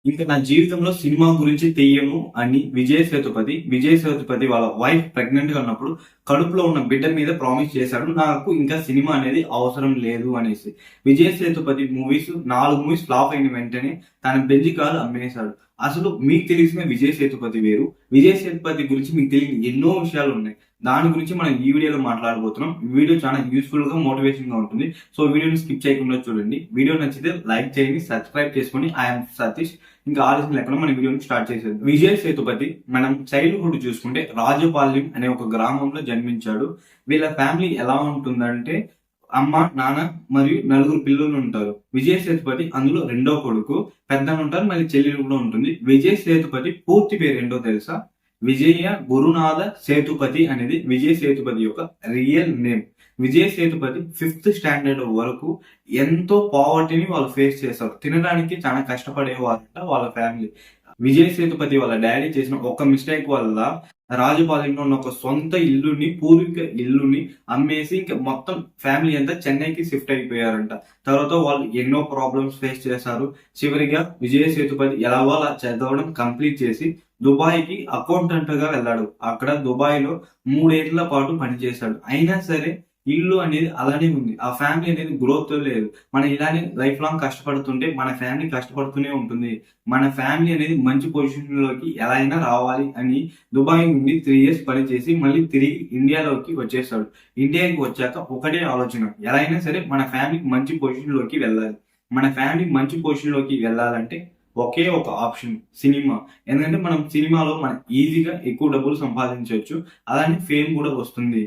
ఇంకా నా జీవితంలో సినిమా గురించి తెయ్యను అని విజయ్ సేతుపతి వాళ్ళ వైఫ్ ప్రెగ్నెంట్ గా ఉన్నప్పుడు కడుపులో ఉన్న బిడ్డ మీద ప్రామిస్ చేశాడు, నాకు ఇంకా సినిమా అనేది అవసరం లేదు అనేసి. Vijay Sethupathi movies 4 movies flop అయిన వెంటనే తన బెంజి కారు అమ్మేశాడు. అసలు మీకు తెలిసిన విజయ్ సేతుపతి వేరు. విజయ్ సేతుపతి గురించి మీకు తెలియని ఎన్నో విషయాలు ఉన్నాయి. దాని గురించి మనం ఈ వీడియోలో మాట్లాడబోతున్నాం. ఈ వీడియో చాలా యూస్ఫుల్ గా, మోటివేషన్ గా ఉంటుంది. సో వీడియోని స్కిప్ చేయకుండా చూడండి. వీడియో నచ్చితే లైక్ చేయండి, సబ్స్క్రైబ్ చేసుకొని. ఐఎమ్ సతీష్. ఇంకా ఆలస్యం లేకుండా మన వీడియోని స్టార్ట్ చేసేది. విజయ్ సేతుపతి మనం చైల్డ్హుడ్ చూసుకుంటే రాజపాలెం అనే ఒక గ్రామంలో జన్మించాడు. వీళ్ళ ఫ్యామిలీ ఎలా ఉంటుందంటే అమ్మ, నాన్న మరియు 4 పిల్లలు ఉంటారు. విజయ్ సేతుపతి అందులో రెండో కొడుకు. పెద్దలు ఉంటారు, మళ్ళీ చెల్లెలు కూడా ఉంటుంది. విజయ్ సేతుపతి పూర్తి పేరు ఏంటో తెలుసా? విజయ గురునాథ సేతుపతి అనేది విజయ్ సేతుపతి యొక్క real name. Vijay Sethupathi 5th standard వరకు ఎంతో పావర్టీని వాళ్ళు ఫేస్ చేశారు. తినడానికి చాలా కష్టపడేవారంట వాళ్ళ ఫ్యామిలీ. విజయ్ సేతుపతి వాళ్ళ డాడీ చేసిన ఒక మిస్టేక్ వల్ల రాజపాలెంలో ఉన్న ఒక సొంత ఇల్లుని, పూర్వీక ఇల్లుని అమ్మేసి ఇంకా మొత్తం ఫ్యామిలీ అంతా చెన్నైకి షిఫ్ట్ అయిపోయారంట. తర్వాత వాళ్ళు ఎన్నో ప్రాబ్లమ్స్ ఫేస్ చేశారు. చివరిగా విజయ్ సేతుపతి ఎలాగో అలా చదవడం కంప్లీట్ చేసి దుబాయ్కి అకౌంటెంట్ గా వెళ్ళాడు. అక్కడ దుబాయ్ లో 3 ఏళ్ల పాటు పనిచేశాడు. అయినా సరే ఇల్లు అనేది అలానే ఉంది. ఆ ఫ్యామిలీ అనేది గ్రోత్ లేదు. మనం ఇలానే లైఫ్ లాంగ్ కష్టపడుతుంటే మన ఫ్యామిలీ కష్టపడుతూనే ఉంటుంది. మన ఫ్యామిలీ అనేది మంచి పొజిషన్ లోకి ఎలా అయినా రావాలి అని దుబాయ్ నుండి 3 ఇయర్స్ పనిచేసి మళ్ళీ తిరిగి ఇండియాలోకి వచ్చేసాడు. ఇండియాకి వచ్చాక ఒకటే ఆలోచన, ఎలా అయినా సరే మన ఫ్యామిలీకి మంచి పొజిషన్ లోకి వెళ్ళాలి. మన ఫ్యామిలీ మంచి పొజిషన్ లోకి వెళ్ళాలంటే ఒకే ఒక ఆప్షన్, సినిమా. ఎందుకంటే మనం సినిమాలో మనం ఈజీగా ఎక్కువ డబ్బులు సంపాదించవచ్చు, అలానే ఫేమ్ కూడా వస్తుంది.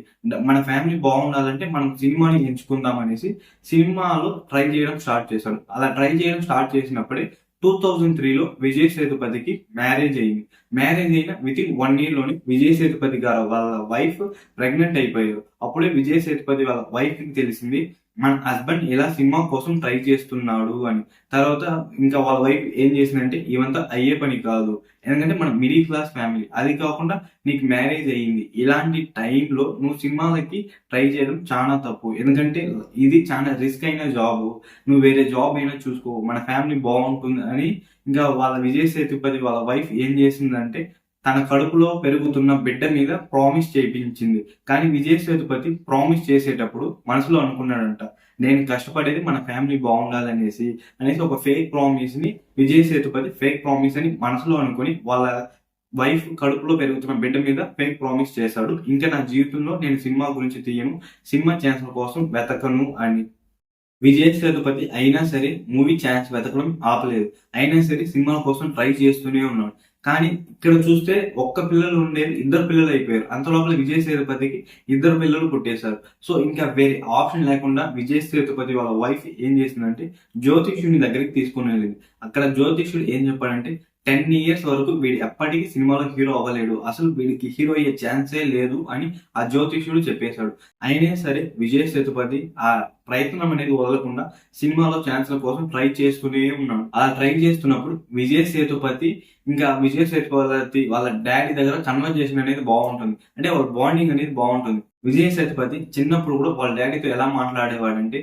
మన ఫ్యామిలీ బాగుండాలంటే మనం సినిమాని ఎంచుకుందాం అనేసి సినిమాలో ట్రై చేయడం స్టార్ట్ చేశాడు. అలా ట్రై చేయడం స్టార్ట్ చేసినప్పుడే 2003లో విజయ్ సేతుపతికి మ్యారేజ్ అయింది. మ్యారేజ్ అయిన వితిన్ 1 year లోనే విజయ్ సేతుపతి గారు వాళ్ళ వైఫ్ ప్రెగ్నెంట్ అయిపోయారు. అప్పుడే విజయ్ సేతుపతి వాళ్ళ వైఫ్ కి తెలిసింది మన హస్బెండ్ ఇలా సినిమా కోసం ట్రై చేస్తున్నాడు అని. తర్వాత ఇంకా వాళ్ళ వైఫ్ ఏం చేసిందంటే, ఇవంతా అయ్యే పని కాదు, ఎందుకంటే మన మిడిల్ క్లాస్ ఫ్యామిలీ, అది కాకుండా నీకు మ్యారేజ్ అయ్యింది, ఇలాంటి టైంలో నువ్వు సినిమాలకి ట్రై చేయడం చాలా తప్పు. ఎందుకంటే ఇది చాలా రిస్క్ అయిన జాబ్, నువ్వు వేరే జాబ్ అయినా చూసుకో, మన ఫ్యామిలీ బాగుంటుంది అని. ఇంకా వాళ్ళ విజయ్ సేతుపతి వాళ్ళ వైఫ్ ఏం చేసిందంటే తన కడుపులో పెరుగుతున్న బిడ్డ మీద ప్రామిస్ చేయించింది. కానీ విజయ్ సేతుపతి ప్రామిస్ చేసేటప్పుడు మనసులో అనుకున్నాడంట, నేను కష్టపడేది మన ఫ్యామిలీ బాగుండాలనేసి ఒక ఫేక్ ప్రామిస్ ని విజయ్ సేతుపతి ఫేక్ ప్రామిస్ అని మనసులో అనుకుని వాళ్ళ వైఫ్ కడుపులో పెరుగుతున్న బిడ్డ మీద ఫేక్ ప్రామిస్ చేశాడు. ఇంకా నా జీవితంలో నేను సినిమా గురించి తీయను, సినిమా ఛాన్స్ కోసం వెతకను అని. విజయ్ సేతుపతి అయినా సరే మూవీ ఛాన్స్ వెతకడం ఆపలేదు. అయినా సరే సినిమాల కోసం ట్రై చేస్తూనే ఉన్నాడు. కానీ ఇక్కడ చూస్తే ఒక్క పిల్లలు ఉండేది 2 పిల్లలు అయిపోయారు. అంత లోపల విజయ్ సేతుపతికి 2 పిల్లలు పుట్టేశారు. సో ఇంకా వేరే ఆప్షన్ లేకుండా విజయ్ సేతుపతి వాళ్ళ వైఫ్ ఏం చేసిందంటే జ్యోతిష్యుని దగ్గరికి తీసుకుని వెళ్ళింది. అక్కడ జ్యోతిష్యుడు ఏం చెప్పాడంటే 10 years వరకు వీడు ఎప్పటికీ సినిమాలో హీరో అవ్వలేడు, అసలు వీడికి హీరో అయ్యే ఛాన్సే లేదు అని ఆ జ్యోతిష్యుడు చెప్పేశాడు. అయినా సరే విజయ్ సేతుపతి ఆ ప్రయత్నం అనేది వదలకుండా సినిమాలో ఛాన్స్ల కోసం ట్రై చేస్తూనే ఉన్నాడు. అలా ట్రై చేస్తున్నప్పుడు విజయ్ సేతుపతి వాళ్ళ డాడీ దగ్గర కన్వర్జేషన్ అనేది బాగుంటుంది, అంటే వాళ్ళ బాండింగ్ అనేది బాగుంటుంది. విజయ్ సేతుపతి చిన్నప్పుడు కూడా వాళ్ళ డాడీతో ఎలా మాట్లాడేవాడంటే,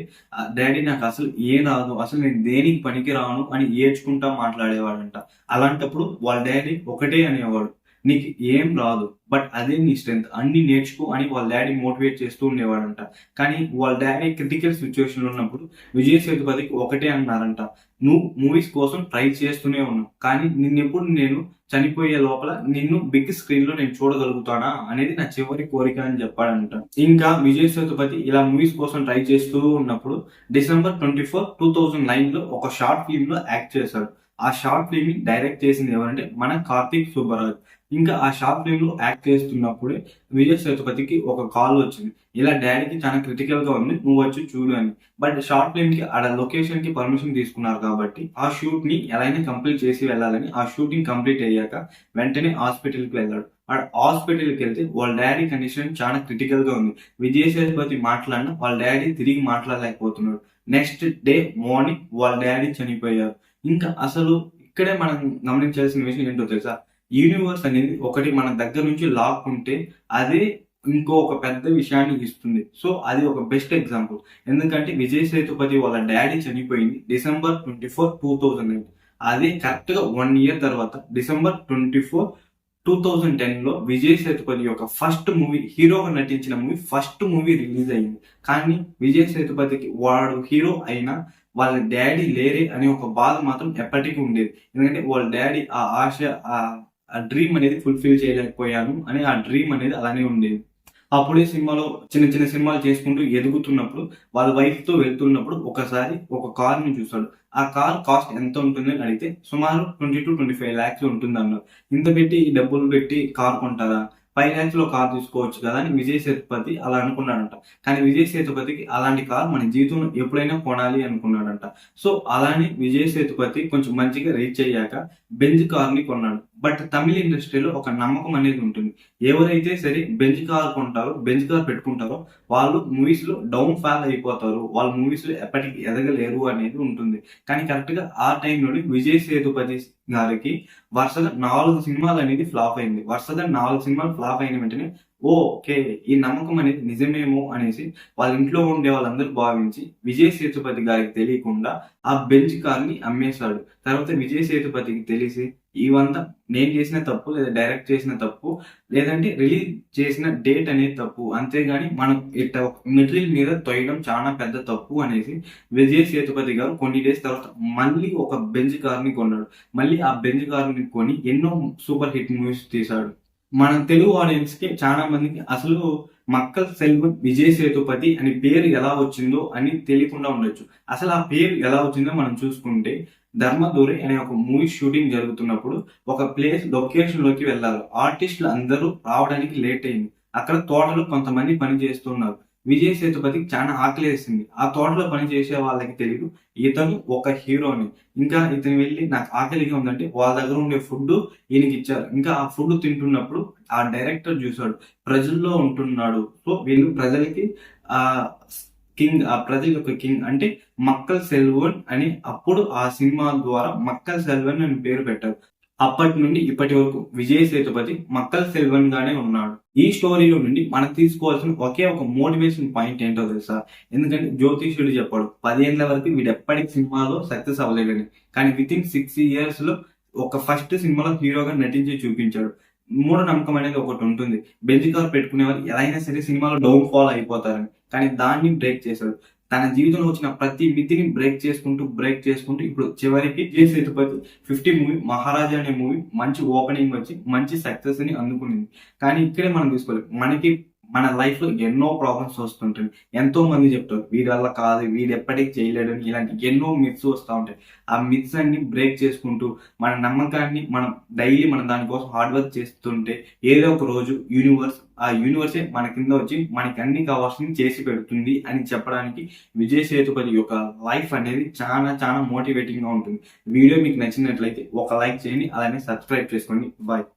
డాడీ నాకు అసలు ఏం రాదు, అసలు నేను దేనికి పనికి రాను అని ఏడ్చుకుంటా మాట్లాడేవాడంట. అలాంటప్పుడు వాళ్ళ డాడీ ఒకటే అనేవాడు, నీకు ఏం రాదు, బట్ అదే నీ స్ట్రెంత్, అన్ని నేర్చుకో అని వాళ్ళ డాడీ మోటివేట్ చేస్తూ ఉండేవాడంట. కానీ వాళ్ళ డాడీ క్రిటికల్ సిచ్యువేషన్ లో ఉన్నప్పుడు విజయ్ సేతుపతికి ఒకటే అన్నారంట, నువ్వు మూవీస్ కోసం ట్రై చేస్తూనే ఉన్నావు, కానీ నిన్నెప్పుడు నేను చనిపోయే లోపల నిన్ను బిగ్ స్క్రీన్ లో నేను చూడగలుగుతానా అనేది నా చివరి కోరిక అని చెప్పాడంట. ఇంకా విజయ్ సేతుపతి ఇలా మూవీస్ కోసం ట్రై చేస్తూ ఉన్నప్పుడు December 24, 2009 లో ఒక షార్ట్ ఫిల్మ్ లో యాక్ట్ చేశాడు. ఆ షార్ట్ ఫిల్మ్ ని డైరెక్ట్ చేసింది ఎవరంటే మన కార్తిక్ సుబ్బరాజ్. ఇంకా ఆ షార్ట్ ఫిల్మ్ లో యాక్ట్ చేస్తున్నప్పుడే విజయ్ సేతుపతికి ఒక కాల్ వచ్చింది, ఇలా డాడీకి చాలా క్రిటికల్ గా ఉంది, నువ్వు వచ్చి చూడు అని. బట్ షార్ట్ ఫిల్మ్ కి ఆడ లొకేషన్ కి పర్మిషన్ తీసుకున్నారు కాబట్టి ఆ షూట్ ని ఎలా అయినా కంప్లీట్ చేసి వెళ్ళాలని ఆ షూటింగ్ కంప్లీట్ అయ్యాక వెంటనే హాస్పిటల్ కి వెళ్ళాడు. హాస్పిటల్కి వెళ్తే వాళ్ళ డాడీ కండిషన్ చాలా క్రిటికల్ గా ఉంది. విజయ్ సేతుపతి మాట్లాడినా వాళ్ళ డాడీ తిరిగి మాట్లాడలేకపోతున్నాడు. నెక్స్ట్ డే మార్నింగ్ వాళ్ళ డాడీ చనిపోయారు. ఇంకా అసలు ఇక్కడే మనం గమనించాల్సిన విషయం ఏంటో తెలుసా, యూనివర్స్ అనేది ఒకటి మన దగ్గర నుంచి లాక్కుంటే అదే ఇంకో ఒక పెద్ద విషయాన్ని ఇస్తుంది. సో అది ఒక బెస్ట్ ఎగ్జాంపుల్. ఎందుకంటే విజయ్ సేతుపతి వాళ్ళ డాడీ చనిపోయింది December 24, 2009. అది కరెక్ట్ గా 1 ఇయర్ తర్వాత December 24, 2010 లో విజయ్ సేతుపతి యొక్క ఫస్ట్ మూవీ, హీరోగా నటించిన మూవీ ఫస్ట్ మూవీ రిలీజ్ అయింది. కానీ విజయ్ సేతుపతికి వాడు హీరో అయినా వాళ్ళ డాడీ లేరే అనే ఒక బాధ మాత్రం ఎప్పటికీ ఉండేది. ఎందుకంటే వాళ్ళ డాడీ ఆ ఆశ, ఆ డ్రీమ్ అనేది ఫుల్ఫిల్ చేయలేకపోయాను అని ఆ డ్రీమ్ అనేది అలానే ఉండేది. అప్పుడే సినిమాలో చిన్న చిన్న సినిమాలు చేసుకుంటూ ఎదుగుతున్నప్పుడు వాళ్ళ వైఫ్ తో వెళ్తున్నప్పుడు ఒకసారి ఒక కార్ ని చూస్తాడు. ఆ కార్ కాస్ట్ ఎంత ఉంటుంది అని అడిగితే సుమారు 20-25 lakhs ఉంటుంది అన్నారు. ఇంత పెట్టి డబ్బులు పెట్టి కార్ కొంటారా, 5 lakhs లో కార్ తీసుకోవచ్చు కదా అని విజయ్ సేతుపతి అలా అనుకున్నాడంట. కానీ విజయ్ సేతుపతికి అలాంటి కార్ మన జీవితంలో ఎప్పుడైనా కొనాలి అనుకున్నాడంట. సో అలానే విజయ్ సేతుపతి కొంచెం మంచిగా రీచ్ అయ్యాక బెంజ్ కార్ ని కొన్నాడు. బట్ తమిళ ఇండస్ట్రీలో ఒక నమ్మకం అనేది ఉంటుంది. ఎవరైతే సరే బెంజ్ కార్ కొంటారో, బెంజ్ కార్ పెట్టుకుంటారో వాళ్ళు మూవీస్ లో డౌన్ ఫాల్ అయిపోతారు, వాళ్ళ మూవీస్ లో ఎప్పటికీ ఎదగలేరు అనేది ఉంటుంది. కానీ కరెక్ట్ గా ఆ టైంలోనే విజయ్ సేతుపతి గారికి వరుసగా 4 సినిమాలు అనేది ఫ్లాప్ అయింది. వరుసగా 4 సినిమాలు ఫ్లాప్ అయిన వెంటనే ఓకే, ఈ నమ్మకం అనేది నిజమేమో అనేసి వాళ్ళ ఇంట్లో ఉండే వాళ్ళందరూ భావించి విజయ్ సేతుపతి గారికి తెలియకుండా ఆ బెంజ్ కార్ ని అమ్మేశాడు. తర్వాత విజయ్ సేతుపతికి తెలిసి ఇవంతా నేను చేసిన తప్పు, లేదా డైరెక్ట్ చేసిన తప్పు, లేదంటే రిలీజ్ చేసిన డేట్ అనేది తప్పు, అంతేగాని మనం ఇట్ట మెటీరియల్ మీద తొయ్యడం చాలా పెద్ద తప్పు అనేసి విజయ్ సేతుపతి గారు కొన్ని డేస్ తర్వాత మళ్ళీ ఒక బెంజ్ కార్ ని కొన్నాడు. మళ్ళీ ఆ బెంజ్ కార్ ని కొని ఎన్నో సూపర్ హిట్ మూవీస్ తీశాడు. మన తెలుగు ఆడియన్స్ కి చాలా మందికి అసలు మక్కల్ సెల్వన్ విజయ్ సేతుపతి అనే పేరు ఎలా వచ్చిందో అని తెలియకుండా ఉండొచ్చు. అసలు ఆ పేరు ఎలా వచ్చిందో మనం చూసుకుంటే, ధర్మదూరి అనే ఒక మూవీ షూటింగ్ జరుగుతున్నప్పుడు ఒక ప్లేస్ లొకేషన్ లోకి వెళ్ళారు. ఆర్టిస్టులు అందరూ రావడానికి లేట్ అయింది. అక్కడ తోటలో కొంతమంది పని చేస్తున్నారు. విజయ్ సేతుపతికి చాలా ఆకలేసింది. ఆ తోటలో పని చేసే వాళ్ళకి తెలియదు ఇతను ఒక హీరోని. ఇంకా ఇతను వెళ్ళి నాకు ఆకలిగా ఉందంటే వాళ్ళ దగ్గర ఉండే ఫుడ్ ఈయనకి ఇచ్చారు. ఇంకా ఆ ఫుడ్ తింటున్నప్పుడు ఆ డైరెక్టర్ చూశాడు, ప్రజల్లో ఉంటున్నాడు. సో వీళ్ళు ప్రజలకి ఆ కింగ్, ఆ ప్రజల యొక్క కింగ్ అంటే మక్కల్ సెల్వన్ అని అప్పుడు ఆ సినిమా ద్వారా మక్కల్ సెల్వన్ అని పేరు పెట్టారు. అప్పటి నుండి ఇప్పటి వరకు విజయ్ సేతుపతి మక్కల్ సెల్వన్ గానే ఉన్నాడు. ఈ స్టోరీలో నుండి మనం తీసుకోవాల్సిన ఒకే ఒక మోటివేషన్ పాయింట్ ఏంటో తెలుసా? ఎందుకంటే జ్యోతిష్యుడు చెప్పాడు 10 ఏళ్ల వరకు వీడు ఎప్పటికి సినిమాలో సక్సెస్ అవ్వలేడని. కానీ వితిన్ 6 years లో ఒక ఫస్ట్ సినిమాలో హీరోగా నటించి చూపించాడు. మూఢనమ్మకం అనేది ఒకటి ఉంటుంది. బెంజ్ కార్ పెట్టుకునే వాళ్ళు ఎలా అయినా సరే సినిమాలో డౌన్ ఫాల్ అయిపోతారని. కానీ దాన్ని బ్రేక్ చేశాడు. తన జీవితంలో వచ్చిన ప్రతి మితిని బ్రేక్ చేసుకుంటూ ఇప్పుడు చివరికి విజయ్ సేతుపతి 50 మూవీ మహారాజా అనే మూవీ మంచి ఓపెనింగ్ వచ్చి మంచి సక్సెస్ ని అందుకునింది. కానీ ఇక్కడే మనం తీసుకోవాలి, మనకి మన లైఫ్ లో ఎన్నో ప్రాబ్లమ్స్ వస్తుంటాయి. ఎంతో మంది చెప్తారు వీడి వల్ల కాదు, వీడు ఎప్పటికీ చేయలేడు, ఇలాంటి ఎన్నో మిత్స్ వస్తూ ఉంటాయి. ఆ మిత్స్ అన్ని బ్రేక్ చేసుకుంటూ మన నమ్మకాన్ని మనం డైలీ మనం దానికోసం హార్డ్ వర్క్ చేస్తుంటే ఏదో ఒక రోజు ఆ యూనివర్సే మన కింద వచ్చి మనకి అన్ని కావాల్సింది చేసి పెడుతుంది అని చెప్పడానికి విజయ్ సేతుపతి యొక్క లైఫ్ అనేది చాలా చాలా మోటివేటింగ్ గా ఉంటుంది. వీడియో మీకు నచ్చినట్లయితే ఒక లైక్ చేయండి, అలానే సబ్స్క్రైబ్ చేసుకోండి. బాయ్.